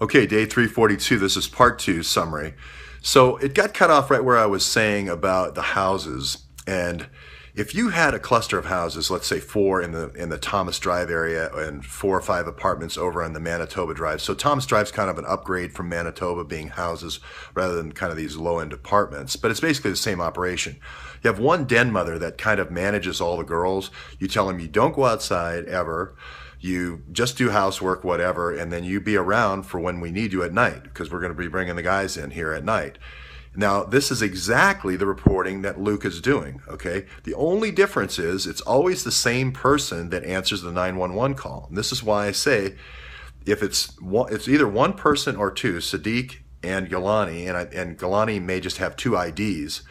Okay, day 342. This is part two summary. So it got cut off right where I was saying about the houses. And if you had a cluster of houses, let's say four in the Thomas Drive area and 4 or 5 apartments over on the Manitoba Drive. So Thomas Drive's kind of an upgrade from Manitoba being houses rather than kind of these low-end apartments. But it's basically the same operation. You have one den mother that kind of manages all the girls. You tell them you don't go outside ever. You just do housework, whatever, and then you be around for when we need you at night, because we're going to be bringing the guys in here at night. Now, this is exactly the reporting that Luke is doing, okay? The only difference is it's always the same person that answers the 911 call. And this is why I say if it's either one person or two, Sadiq and Galani, and Galani may just have 2 IDs,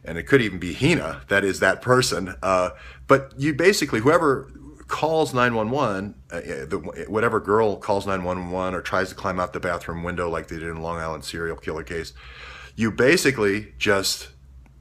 and it could even be Hina, that is that person. But you basically, whoever calls 911, whatever girl calls 911 or tries to climb out the bathroom window like they did in Long Island serial killer case, you basically just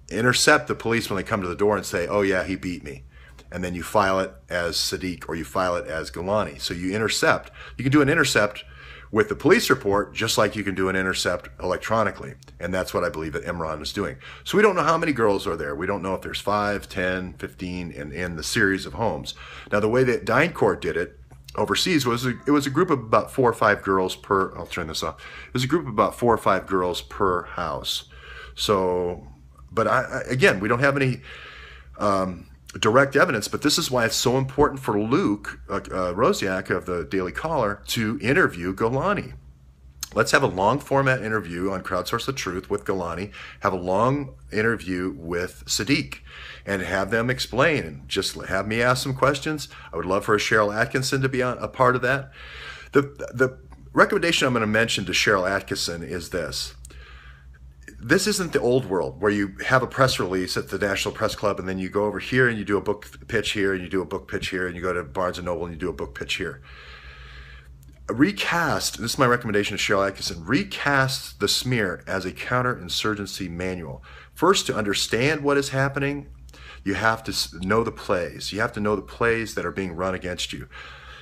intercept the police when they come to the door and say, oh yeah, he beat me. And then you file it as Sadiq or you file it as Galani. So you intercept. You can do an intercept with the police report just like you can do an intercept electronically. And that's what I believe that Imran is doing. So we don't know how many girls are there. We don't know if there's 5, 10, 15 in the series of homes. Now the way that DynCorp did it overseas was it was a group of about 4 or 5 girls per, I'll turn this off. It was a group of about 4 or 5 girls per house. So, but again, we don't have any direct evidence, but this is why it's so important for Luke Rosiak of the Daily Caller to interview Galani. Let's have a long format interview on Crowdsource the Truth with Galani, have a long interview with Sadiq, and have them explain, and just have me ask some questions. I would love for Sharyl Atkinson to be a part of that. The recommendation I'm going to mention to Sharyl Attkisson is this. This isn't the old world where you have a press release at the National Press Club and then you go over here and you do a book pitch here and you do a book pitch here and you go to Barnes & Noble and you do a book pitch here. Recast, this is my recommendation to Sharyl Attkisson, recast the smear as a counterinsurgency manual. First, to understand what is happening, you have to know the plays. You have to know the plays that are being run against you.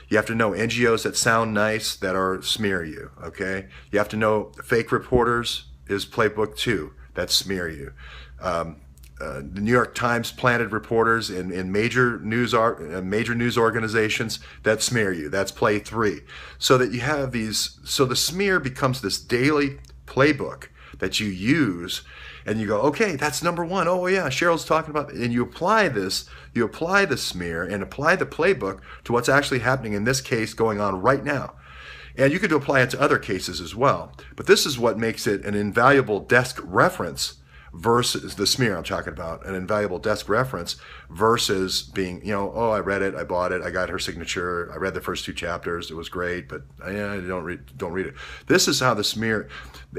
You have to know NGOs that sound nice that are smear you, okay? You have to know fake reporters is playbook 2 that smear you. The New York Times planted reporters in major news organizations that smear you. That's play 3. So that you have these, so the smear becomes this daily playbook that you use, and you go, okay, that's number 1. Oh yeah, Sharyl's talking about, and you apply this, you apply the smear and apply the playbook to what's actually happening in this case going on right now. And you could apply it to other cases as well. But this is what makes it an invaluable desk reference versus the smear I'm talking about, an invaluable desk reference versus being, you know, oh, I read it, I bought it, I got her signature, I read the first 2 chapters, it was great, but yeah, don't read it. This is how the smear,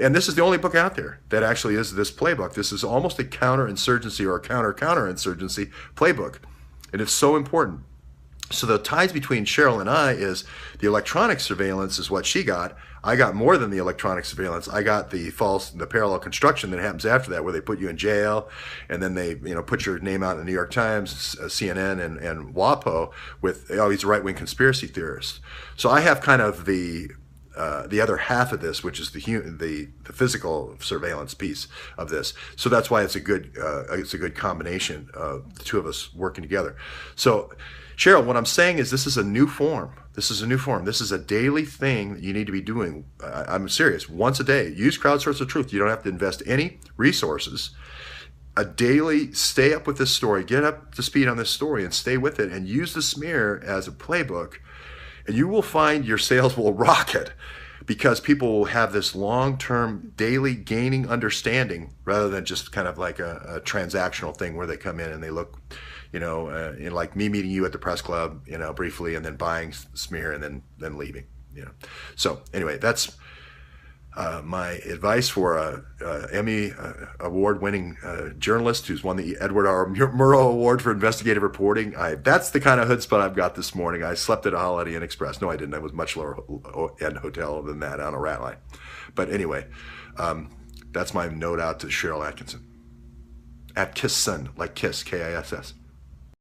and this is the only book out there that actually is this playbook. This is almost a counterinsurgency or a counterinsurgency playbook. And it's so important. So the ties between Sharyl and I is the electronic surveillance is what she got. I got more than the electronic surveillance. I got the parallel construction that happens after that, where they put you in jail, and then they, you know, put your name out in the New York Times, CNN, and WAPO with, oh, he's a right-wing conspiracy theorist. So I have kind of the other half of this, which is the physical surveillance piece of this. So that's why it's a good combination of the 2 of us working together. So Sharyl, what I'm saying is this is a new form. This is a new form. This is a daily thing that you need to be doing. I'm serious. Once a day. Use Crowdsource the Truth. You don't have to invest any resources. A daily, stay up with this story. Get up to speed on this story and stay with it and use the smear as a playbook. And you will find your sales will rocket because people will have this long-term, daily gaining understanding rather than just kind of like a transactional thing where they come in and they look, you know, like me meeting you at the press club, you know, briefly, and then buying smear and then leaving, you know. So anyway, that's my advice for a Emmy award-winning journalist who's won the Edward R. Murrow Award for investigative reporting. That's the kind of chutzpah I've got this morning. I slept at a Holiday Inn Express. No, I didn't. I was much lower end hotel than that on a rat line. But anyway, that's my note out to Sharyl Atkinson. Attkisson, like kiss, K-I-S-S.